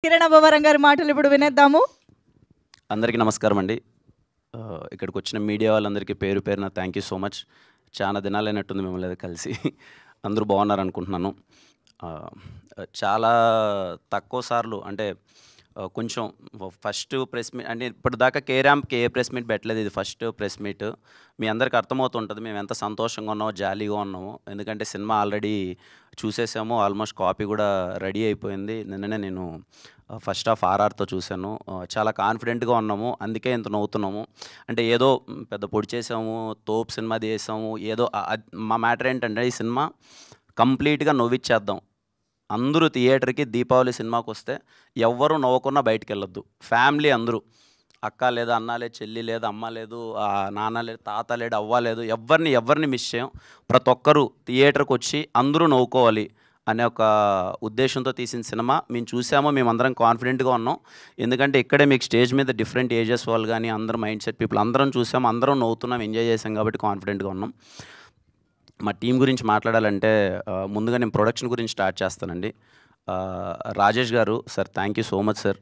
కిరణ్ అబ్బవరం గారి మాటలు ఇప్పుడు వినేద్దాము. అందరికీ నమస్కారం అండి. ఇక్కడికి వచ్చిన మీడియా వాళ్ళందరికీ పేరు పేరున థ్యాంక్ యూ సో మచ్. చాలా దినాలైనట్టుంది మిమ్మల్ని కలిసి. అందరూ బాగున్నారు అనుకుంటున్నాను. చాలా తక్కువ సార్లు అంటే కొంచెం ఫస్ట్ ప్రెస్ మీట్ అంటే ఇప్పటిదాకా ర్యాంప్కి ఏ ప్రెస్ మీట్ పెట్టలేదు. ఇది ఫస్ట్ ప్రెస్ మీట్. మీ అందరికీ అర్థమవుతుంటుంది మేము ఎంత సంతోషంగా ఉన్నామో, జాలీగా ఉన్నామో. ఎందుకంటే సినిమా ఆల్రెడీ చూసేసాము. ఆల్మోస్ట్ కాపీ కూడా రెడీ అయిపోయింది. నిన్ననే నేను ఫస్ట్ హాఫ్ ఆర్ఆర్తో చూశాను. చాలా కాన్ఫిడెంట్గా ఉన్నాము. అందుకే ఇంత నవ్వుతున్నాము. అంటే ఏదో పెద్ద పొడి చేసాము, తోపు సినిమా తీసాము, ఏదో మా మ్యాటర్ ఏంటంటే ఈ సినిమా కంప్లీట్గా నవ్విచ్చేద్దాం. అందరూ థియేటర్కి దీపావళి సినిమాకి వస్తే ఎవ్వరూ నవ్వకుండా బయటికి వెళ్ళొద్దు. ఫ్యామిలీ అందరూ, అక్క లేదు, అన్న లేదు, చెల్లి లేదు, అమ్మ లేదు, నాన్న లేదు, తాత లేడు, అవ్వ లేదు, ఎవరిని మిస్ చేయం. ప్రతి ఒక్కరూ థియేటర్కి వచ్చి అందరూ నవ్వుకోవాలి అనే ఒక ఉద్దేశంతో తీసిన సినిమా. మేము చూసామో, మేమందరం కాన్ఫిడెంట్గా ఉన్నాం. ఎందుకంటే ఇక్కడే మీకు స్టేజ్ మీద డిఫరెంట్ ఏజెస్ వాళ్ళు కానీ అందరూ మైండ్ సెట్ పీపుల్ అందరం చూసాము, అందరం నవ్వుతున్నాం, ఎంజాయ్ చేసాం కాబట్టి కాన్ఫిడెంట్గా ఉన్నాం. మా టీం గురించి మాట్లాడాలంటే ముందుగా నేను ప్రొడక్షన్ గురించి స్టార్ట్ చేస్తానండి. రాజేష్ గారు sir, thank you so much sir.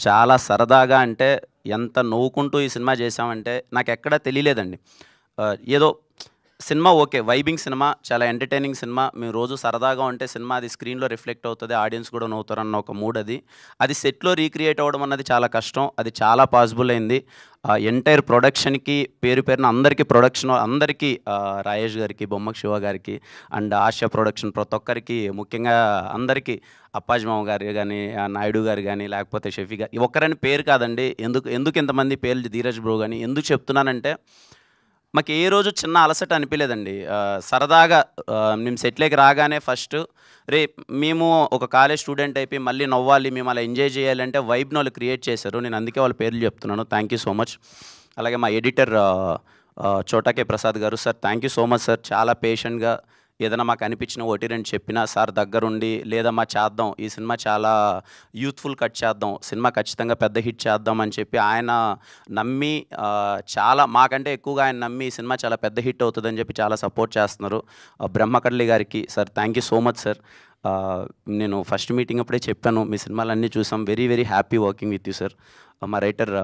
చాలా సరదాగా అంటే ఎంత నవ్వుకుంటూ ఈ సినిమా చేసామంటే నాకు ఎక్కడా తెలియలేదండి. ఏదో సినిమా ఓకే, వైబింగ్ సినిమా, చాలా ఎంటర్టైనింగ్ సినిమా. మేము రోజు సరదాగా ఉంటే సినిమా అది స్క్రీన్లో రిఫ్లెక్ట్ అవుతుంది, ఆడియన్స్ కూడా నవ్వుతారన్న ఒక మూడ్ అది సెట్లో రీక్రియేట్ అవ్వడం అన్నది చాలా కష్టం. అది చాలా పాసిబుల్ అయింది. ఎంటైర్ ప్రొడక్షన్కి పేరున అందరికీ, ప్రొడక్షన్ అందరికీ, రాజేష్ గారికి, బొమ్మక్ శివ గారికి అండ్ ఆశా ప్రొడక్షన్ ప్రతి ఒక్కరికి, ముఖ్యంగా అందరికీ, అప్పాజీ మామ గారు కానీ, నాయుడు గారు కానీ, లేకపోతే షఫీ గారు, ఒక్కరని పేరు కాదండి. ఎందుకు ఇంతమంది పేర్లు, ధీరజ్ బ్రో కానీ ఎందుకు చెప్తున్నానంటే మాకు ఏ రోజు చిన్న అలసట అనిపించలేదండి. సరదాగా మేము సెట్లోకి రాగానే ఫస్ట్ మేము ఒక కాలేజ్ స్టూడెంట్ అయిపోయి మళ్ళీ నవ్వాలి, మేము అలా ఎంజాయ్ చేయాలంటే వైబ్ని వాళ్ళు క్రియేట్ చేశారు. నేను అందుకే వాళ్ళ పేర్లు చెప్తున్నాను. Thank you so much. అలాగే మా ఎడిటర్ చోటాకే ప్రసాద్ గారు sir, thank you so much sir. చాలా పేషెంట్గా ఏదైనా మాకు అనిపించిన ఒకటి రెండు చెప్పినా సార్ దగ్గరుండి, లేదమ్మా చేద్దాం, ఈ సినిమా చాలా యూత్ఫుల్ కట్ చేద్దాం, సినిమా ఖచ్చితంగా పెద్ద హిట్ చేద్దాం అని చెప్పి ఆయన నమ్మి, చాలా మాకంటే ఎక్కువగా ఆయన నమ్మి ఈ సినిమా చాలా పెద్ద హిట్ అవుతుందని చెప్పి చాలా సపోర్ట్ చేస్తున్నారు. బ్రహ్మకర్లి గారికి sir, thank you so much sir. నేను ఫస్ట్ మీటింగ్ అప్పుడే చెప్పాను, మీ సినిమాలన్నీ చూసాం, very very happy working with you sir. మా రైటర్,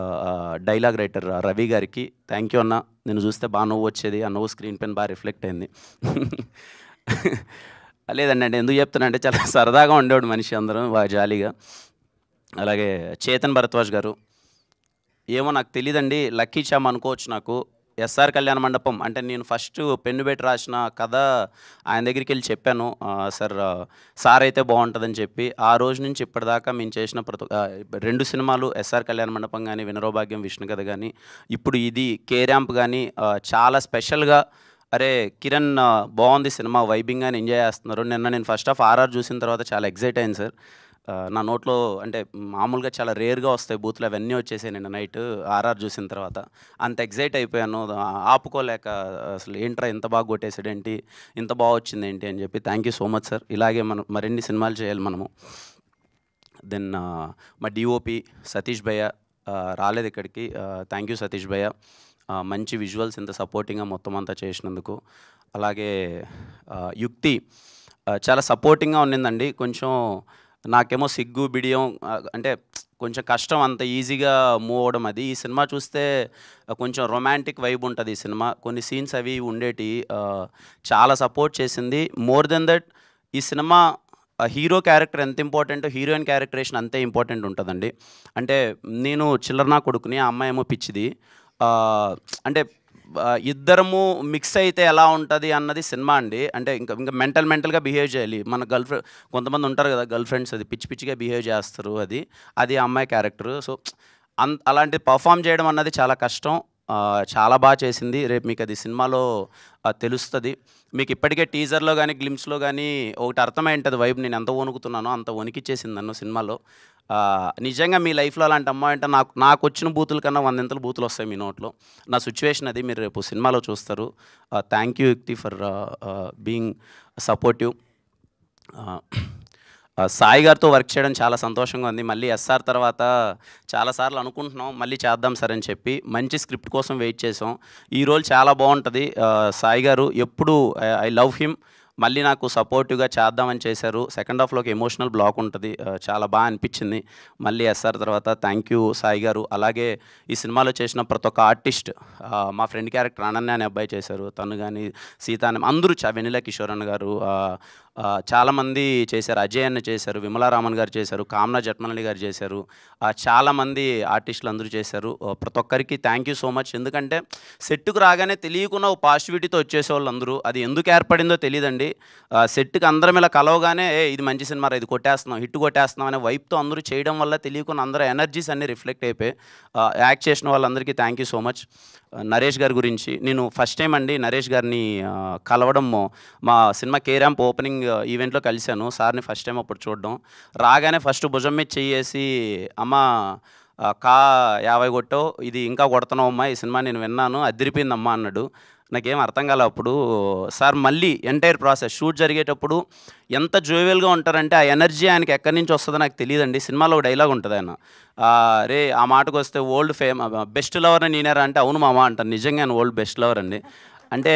డైలాగ్ రైటర్ రవి గారికి థ్యాంక్ యూ అన్న. నేను చూస్తే బాగా నవ్వు వచ్చేది, ఆ నవ్వు స్క్రీన్ పైన బాగా రిఫ్లెక్ట్ అయింది. లేదండి, అంటే ఎందుకు చెప్తున్నా అంటే చాలా సరదాగా ఉండేవాడు మనిషి, అందరం బాగా జాలీగా. అలాగే చేతన్ భరద్వాజ్ గారు, ఏమో నాకు తెలియదండి, లక్కీ చామ్ అనుకోవచ్చు. నాకు ఎస్ఆర్ కళ్యాణ మండపం అంటే నేను ఫస్ట్ పెన్ను పెట్టి రాసిన కథ ఆయన దగ్గరికి వెళ్ళి చెప్పాను, సార్ అయితే బాగుంటుందని చెప్పి. ఆ రోజు నుంచి ఇప్పటిదాకా మేము చేసిన రెండు సినిమాలు, ఎస్ఆర్ కళ్యాణ మండపం కానీ, వినరోభాగ్యం, విష్ణు కథ కానీ, ఇప్పుడు ఇది ర్యాంప్ కానీ చాలా స్పెషల్గా, అరే కిరణ్ బాగుంది సినిమా, వైబింగ్ అని ఎంజాయ్ చేస్తున్నారు. నిన్న నేను ఫస్ట్ హాఫ్ ఆర్ఆర్ చూసిన తర్వాత చాలా ఎగ్జైట్ అయింది సార్. నా నోట్లో అంటే మామూలుగా చాలా రేర్గా వస్తాయి బూతులు, అవన్నీ వచ్చేసాయి నిన్న నైట్ ఆర్ఆర్ చూసిన తర్వాత. అంత ఎగ్జైట్ అయిపోయాను, ఆపుకోలేక అసలు ఏంట్రా ఇంత బాగా కొట్టేసాడు ఏంటి, ఇంత బాగా వచ్చింది ఏంటి అని చెప్పి. Thank you so much sir. ఇలాగే మనం మరిన్ని సినిమాలు చేయాలి మనము. దెన్ మా డిఓపి సతీష్ భయ్య రాలేదు ఇక్కడికి. థ్యాంక్ యూ సతీష్ భయ్య, మంచి విజువల్స్ ఇంత సపోర్టింగ్గా మొత్తం అంతా చేసినందుకు. అలాగే యుక్తి చాలా సపోర్టింగ్గా ఉన్నిందండి. కొంచెం నాకేమో సిగ్గు బిడియం, అంటే కొంచెం కష్టం అంత ఈజీగా మూవ్ అవ్వడం. అది ఈ సినిమా చూస్తే కొంచెం రొమాంటిక్ వైబ్ ఉంటుంది ఈ సినిమా, కొన్ని సీన్స్ అవి ఉండేటి, చాలా సపోర్ట్ చేసింది. మోర్ దెన్ దట్ ఈ సినిమా హీరో క్యారెక్టర్ ఎంత ఇంపార్టెంట్, హీరోయిన్ క్యారెక్టరేషన్ అంతే ఇంపార్టెంట్ ఉంటుందండి. అంటే నేను చిల్లరనా కొడుకుని, ఆ అమ్మాయి ఏమో పిచ్చిది. అంటే ఇద్దరము మిక్స్ అయితే ఎలా ఉంటుంది అన్నది సినిమా అండి. అంటే ఇంకా మెంటల్గా బిహేవ్ చేయాలి. మన కొంతమంది ఉంటారు కదా గర్ల్ ఫ్రెండ్స్, అది పిచ్చిగా బిహేవ్ చేస్తారు, అది అమ్మాయి క్యారెక్టర్. సో అలాంటి పర్ఫామ్ చేయడం అన్నది చాలా కష్టం. చాలా బాగా చేసింది. రేపు మీకు అది సినిమాలో తెలుస్తుంది. మీకు ఇప్పటికే టీజర్లో కానీ గ్లిమ్స్లో కానీ ఒకటి అర్థమై ఉంటుంది వైబ్, నేను ఎంత వణుకుతున్నానో అంత వణికిచ్చేసింది నన్ను సినిమాలో. నిజంగా మీ లైఫ్లో అలాంటి అమ్మాయి అంటే నాకు వచ్చిన బూతుల కన్నా 100 బూతులు వస్తాయి మీ నోట్లో. నా సిచ్యువేషన్ అది, మీరు రేపు సినిమాలో చూస్తారు. థ్యాంక్ యూ యుక్తి ఫర్ బీయింగ్ సపోర్టివ్. సాయి గారితో వర్క్ చేయడం చాలా సంతోషంగా ఉంది. మళ్ళీ ఎస్ఆర్ తర్వాత చాలాసార్లు అనుకుంటున్నాం మళ్ళీ చేద్దాం సార్ అని చెప్పి, మంచి స్క్రిప్ట్ కోసం వెయిట్ చేసాం. ఈ రోల్ చాలా బాగుంటుంది. సాయి గారు ఎప్పుడు ఐ లవ్ హిమ్. మళ్ళీ నాకు సపోర్టివ్గా చేద్దామని చేశారు. సెకండ్ హాఫ్లోకి ఎమోషనల్ బ్లాక్ ఉంటుంది, చాలా బాగా అనిపించింది. మళ్ళీ ఎస్ఆర్ తర్వాత థ్యాంక్ యూ సాయి గారు. అలాగే ఈ సినిమాలో చేసిన ప్రతి ఒక్క ఆర్టిస్ట్, మా ఫ్రెండ్ క్యారెక్టర్ అనన్య అనే అబ్బాయి చేశారు, తను కానీ సీత అని అందరూ వెనిలా కిషోర్ అన్న గారు, చాలామంది చేశారు. అజయ్ అన్న చేశారు, విమలారామన్ గారు చేశారు, కామ్నా జట్మలని గారు చేశారు, చాలామంది ఆర్టిస్టులు అందరూ చేశారు. ప్రతి ఒక్కరికి థ్యాంక్ యూ సో మచ్. ఎందుకంటే సెట్కు రాగానే తెలియకుండా ఓ పాజిటివిటీతో వచ్చేసేవాళ్ళు అందరూ. అది ఎందుకు ఏర్పడిందో తెలియదండి. సెట్కి అందరం ఇలా కలవగానే ఇది మంచి సినిమా, ఇది కొట్టేస్తున్నాం, హిట్ కొట్టేస్తున్నాం అనే వైపుతో అందరూ చేయడం వల్ల తెలియకుండా అందరూ ఎనర్జీస్ అన్నీ రిఫ్లెక్ట్ అయిపోయి యాక్ట్ చేసిన వాళ్ళందరికీ thank you so much. Naresh గారి గురించి నేను ఫస్ట్ టైం అండి నరేష్ గారిని కలవడం, మా సినిమా కే ర్యాంప్ ఓపెనింగ్ ఈవెంట్లో కలిశాను సార్ని ఫస్ట్ టైం అప్పుడు చూడడం. రాగానే ఫస్ట్ భుజం మీద చెయ్యేసి అమ్మ కా 50 కొట్టావు, ఇది ఇంకా కొడుతున్నావు అమ్మా, ఈ సినిమా నేను విన్నాను, అదిరిపోయిందమ్మా అన్నాడు. నాకేం అర్థం కాలే అప్పుడు. సార్ మళ్ళీ ఎంటైర్ ప్రాసెస్ షూట్ జరిగేటప్పుడు ఎంత జోవియల్గా ఉంటారంటే ఆ ఎనర్జీ ఆయనకి ఎక్కడి నుంచి వస్తుందో నాకు తెలియదండి. సినిమాలో ఒక డైలాగ్ ఉంటుంది, ఆయన రే ఆ మాటకు వస్తే ఓల్డ్ బెస్ట్ లవర్ అని నేనేరా అంటే అవును మామ అంటాను. నిజంగా ఆయన ఓల్డ్ బెస్ట్ లవర్ అండి. అంటే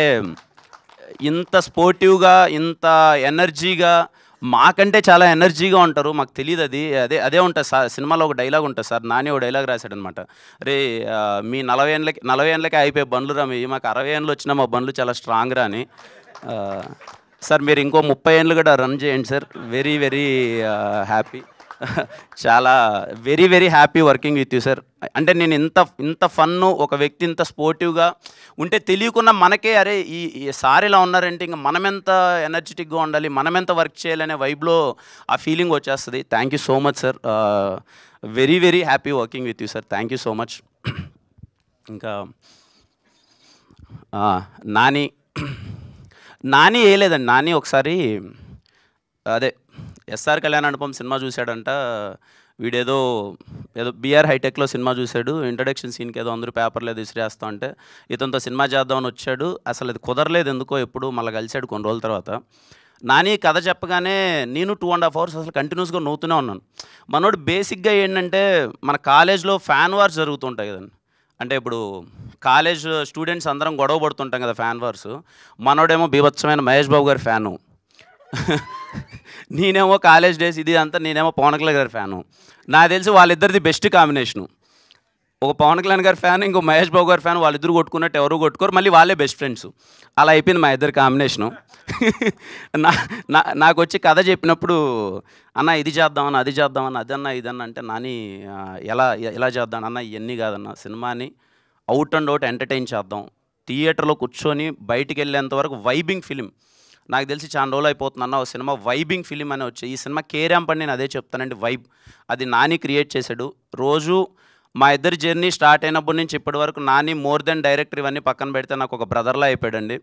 ఇంత స్పోర్టివ్గా, ఇంత ఎనర్జీగా, మాకంటే చాలా ఎనర్జీగా ఉంటారు. మాకు తెలియదు అది అదే ఉంటుంది సార్. సినిమాలో ఒక డైలాగ్ ఉంటుంది సార్, నాని ఒక డైలాగ్ రాశాడనమాట. రే మీ 40 ఏళ్ళకే అయిపోయే బండ్లు రా, మీ మాకు 60 ఏళ్ళు వచ్చినా మా బండ్లు చాలా స్ట్రాంగ్ రా అని. సార్ మీరు ఇంకో 30 ఏళ్ళు కూడా రన్ చేయండి సార్. వెరీ వెరీ హ్యాపీ, చాలా very very happy working with you sir. అంటే నేను ఇంత ఫన్ను, ఒక వ్యక్తి ఇంత స్పోర్టివ్గా ఉంటే తెలియకుండా మనకే అరే ఈ సార్ ఇలా ఉన్నారంటే ఇంకా మనమెంత ఎనర్జెటిక్గా ఉండాలి, మనమెంత వర్క్ చేయాలనే వైబ్లో ఆ ఫీలింగ్ వచ్చేస్తుంది. Thank you so much sir. Very very happy working with you sir. Thank you so much. ఇంకా నాని వేయలేదండి. నాని ఒకసారి అదే ఎస్ఆర్ కళ్యాణ మండపం సినిమా చూశాడంట. వీడేదో బీఆర్ హైటెక్లో సినిమా చూశాడు. ఇంట్రడక్షన్ సీన్కి ఏదో అందరూ పేపర్లో విసిరేస్తా అంటే ఇతనితో సినిమా చేద్దామని వచ్చాడు. అసలు అది కుదరలేదు ఎందుకో, ఎప్పుడు మళ్ళీ కలిశాడు కొన్ని రోజుల తర్వాత. నాని కథ చెప్పగానే నేను 2.5 hours అసలు కంటిన్యూస్గా నవ్వుతూనే ఉన్నాను. మనోడు బేసిక్గా ఏంటంటే మన కాలేజ్లో ఫ్యాన్ వార్స్ జరుగుతుంటాయి కదండి. అంటే ఇప్పుడు కాలేజ్ స్టూడెంట్స్ అందరం గొడవ పడుతుంటాం కదా, ఫ్యాన్ వార్స్. మనోడేమో బీభత్సమైన మహేష్ బాబు గారి ఫ్యాను, నేనేమో కాలేజ్ డేస్ ఇది అంతా, నేనేమో పవన్ కళ్యాణ్ గారి ఫ్యాను. నాకు తెలిసి వాళ్ళిద్దరిది బెస్ట్ కాంబినేషను. ఒక పవన్ కళ్యాణ్ గారి ఫ్యాన్, ఇంకో మహేష్ బాబు గారి ఫ్యాన్, వాళ్ళిద్దరు కొట్టుకున్నట్టు ఎవరు కొట్టుకోరు, మళ్ళీ వాళ్ళే బెస్ట్ ఫ్రెండ్స్. అలా అయిపోయింది మా ఇద్దరు కాంబినేషను. నాకు వచ్చి కథ చెప్పినప్పుడు అన్న ఇది చేద్దామన్నా, అది చేద్దామన్నా, అదన్నా ఇదన్నా అంటే నాని ఎలా చేద్దాం అన్న, ఇవన్నీ కాదన్న, సినిమాని అవుట్ అండ్ అవుట్ ఎంటర్టైన్ చేద్దాం, థియేటర్లో కూర్చొని బయటికి వెళ్ళేంత వరకు వైబింగ్ ఫిలిం. నాకు తెలిసి చాలా రోజులు అయిపోతుందన్న ఒక సినిమా వైబింగ్ ఫిలిం అని వచ్చి, ఈ సినిమా కే ర్యాంప్ అని నేను అదే చెప్తానండి. వైబ్ అది నాని క్రియేట్ చేశాడు. రోజు మా ఇద్దరి జర్నీ స్టార్ట్ అయినప్పటి నుంచి ఇప్పటి వరకు నాని మోర్ దెన్ డైరెక్టర్ ఇవన్నీ పక్కన పెడితే నాకు ఒక బ్రదర్లా అయిపోయాడండి.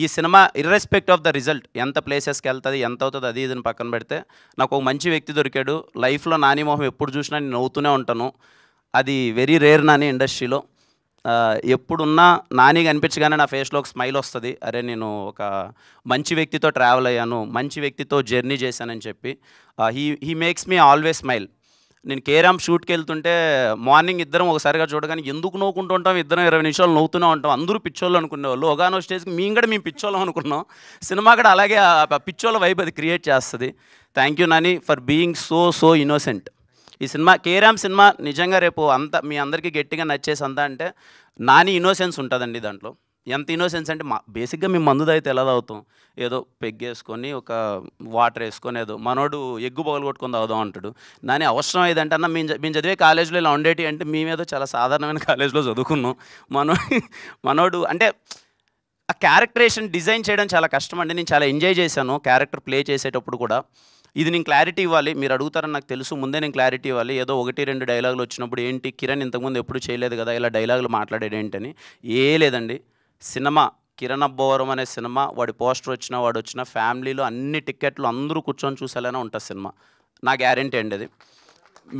ఈ సినిమా ఇర్రెస్పెక్ట్ ఆఫ్ ద రిజల్ట్, ఎంత ప్లేసెస్కి వెళ్తుంది, ఎంత అవుతుంది, అది ఇదని పక్కన పెడితే నాకు ఒక మంచి వ్యక్తి దొరికాడు. లైఫ్లో నాని మొహం ఎప్పుడు చూసినా నేను నవ్వుతూనే ఉంటాను. అది వెరీ రేర్ నాని ఇండస్ట్రీలో. ఎప్పుడున్నా నాని కనిపించగానే నా ఫేస్లో ఒక స్మైల్ వస్తుంది. అరే నేను ఒక మంచి వ్యక్తితో ట్రావెల్ అయ్యాను, మంచి వ్యక్తితో జర్నీ చేశానని చెప్పి. He makes me always smile. నేను కే ర్యాంప్ షూట్కి వెళ్తుంటే మార్నింగ్ ఇద్దరం ఒకసారిగా చూడగానే ఎందుకు నవ్వుకుంటూ ఉంటాం, ఇద్దరం 20 నిమిషాలు నవ్వుతూనే ఉంటాం. అందరూ పిచ్చోళ్ళు అనుకునేవాళ్ళు. ఒకనో స్టేజ్కి మేము పిచ్చోళ్ళం అనుకున్నాం. సినిమా కూడా అలాగే ఆ పిచ్చోళ్ళ వైబ్ అది క్రియేట్ చేస్తుంది. Thank you Nani for being so innocent. ఈ సినిమా కే ర్యాంప్ సినిమా నిజంగా రేపు అంతా మీ అందరికీ గట్టిగా నచ్చేసి అంతా అంటే నాని ఇన్నోసెన్స్ ఉంటుందండి దాంట్లో. ఎంత ఇన్నోసెన్స్ అంటే బేసిక్గా మేము మందు తాగితే ఎలా తాగుతాం, ఏదో పెగ్గేసుకొని ఒక వాటర్ వేసుకొని ఏదో, మనోడు ఎగ్గు పగలు కొట్టుకొని తాగుదాం అంటాడు. నాని అవసరం ఏదంటే అన్న మేము చదివే కాలేజీలో ఇలా ఉండేటి అంటే మేమేదో చాలా సాధారణమైన కాలేజీలో చదువుకున్నాం. మనోడు అంటే ఆ క్యారెక్టరేషన్ డిజైన్ చేయడం చాలా కష్టం అండి. నేను చాలా ఎంజాయ్ చేశాను క్యారెక్టర్ ప్లే చేసేటప్పుడు కూడా. ఇది నేను క్లారిటీ ఇవ్వాలి, మీరు అడుగుతారని నాకు తెలుసు, ముందే నేను క్లారిటీ ఇవ్వాలి. ఏదో 1-2 డైలాగులు వచ్చినప్పుడు ఏంటి కిరణ్ ఇంతకుముందు ఎప్పుడు చేయలేదు కదా, ఇలా డైలాగులు మాట్లాడేది ఏంటని లేదండి. సినిమా కిరణ్ అబ్బవరం అనే సినిమా, వాడి పోస్టర్ వచ్చినా వాడు వచ్చిన ఫ్యామిలీలో అన్ని టిక్కెట్లు అందరూ కూర్చొని చూసేలానే ఉంటుంది సినిమా. నా గ్యారంటీ అండి అది.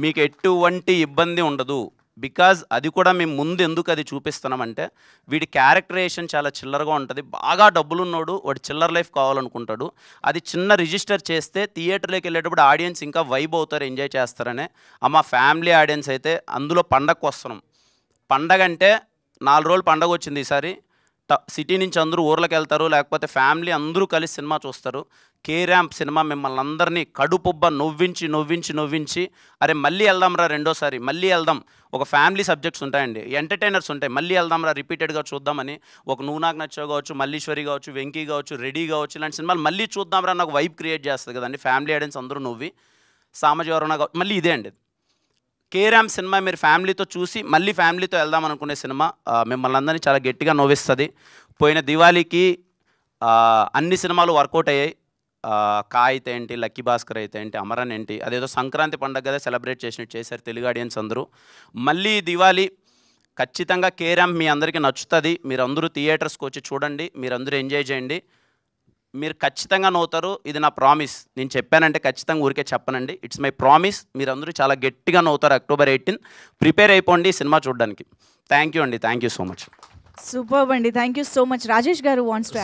మీకు ఎటువంటి ఇబ్బంది ఉండదు. బికాజ్ అది కూడా మేము ముందు ఎందుకు అది చూపిస్తున్నామంటే వీడి క్యారెక్టరేషన్ చాలా చిల్లరగా ఉంటుంది. బాగా డబ్బులున్నోడు వాడు చిల్లర లైఫ్ కావాలనుకుంటాడు. అది చిన్న రిజిస్టర్ చేస్తే థియేటర్లోకి వెళ్ళేటప్పుడు ఆడియన్స్ ఇంకా వైబ్ అవుతారు, ఎంజాయ్ చేస్తారనే. మా ఫ్యామిలీ ఆడియన్స్ అయితే అందులో పండగకు వస్తున్నాం. పండగ అంటే 4 రోజులు పండగ వచ్చింది ఈసారి. సిటీ నుంచి అందరూ ఊర్లకు వెళ్తారు, లేకపోతే ఫ్యామిలీ అందరూ కలిసి సినిమా చూస్తారు. కే ర్యాంప్ సినిమా మిమ్మల్ని అందరినీ కడుపుబ్బ నవ్వించి అరే మళ్ళీ వెళ్దాంరా రెండోసారి, మళ్ళీ వెళ్దాం. ఒక ఫ్యామిలీ సబ్జెక్ట్స్ ఉంటాయండి, ఎంటర్టైనర్స్ ఉంటాయి, మళ్ళీ వెళ్దాంరా రిపీటెడ్గా చూద్దామని. ఒక నువ్వు నాకు నచ్చావు కావచ్చు, మల్లీశ్వరి కావచ్చు, వెంకీ కావచ్చు, రెడీ కావచ్చు, ఇలాంటి సినిమాలు మళ్ళీ చూద్దాంరా నాకు వైబ్ క్రియేట్ చేస్తుంది కదండి. ఫ్యామిలీ ఆడియన్స్ అందరూ నవ్వి సామజవరణ మళ్ళీ ఇదే అండి. కే ర్యాంప్ సినిమా మీరు ఫ్యామిలీతో చూసి మళ్ళీ ఫ్యామిలీతో వెళ్దాం అనుకునే సినిమా. మిమ్మల్ని అందరినీ చాలా గట్టిగా నవ్విస్తుంది. పోయిన దివాళీకి అన్ని సినిమాలు వర్కౌట్ అయ్యాయి. కా అయితే ఏంటి, లక్కీ భాస్కర్ అయితే ఏంటి, అమరన్ ఏంటి, అదేదో సంక్రాంతి పండుగ కదా సెలబ్రేట్ చేసినట్టు చేశారు తెలుగు ఆడియన్స్ అందరూ. మళ్ళీ దివాళీ ఖచ్చితంగా కే ర్యాంప్ మీ అందరికీ నచ్చుతుంది. మీరందరూ థియేటర్స్కి వచ్చి చూడండి, మీరందరూ ఎంజాయ్ చేయండి, మీరు ఖచ్చితంగా నవ్వుతారు. ఇది నా ప్రామిస్. నేను చెప్పానంటే ఖచ్చితంగా ఊరికే చెప్పనండి, ఇట్స్ మై ప్రామిస్. మీరందరూ చాలా గట్టిగా నవ్వుతారు. October 18 ప్రిపేర్ అయిపోండి సినిమా చూడడానికి. థ్యాంక్ యూ అండి, thank you so much. Super అండి. Thank you so much. Rajesh garu wants to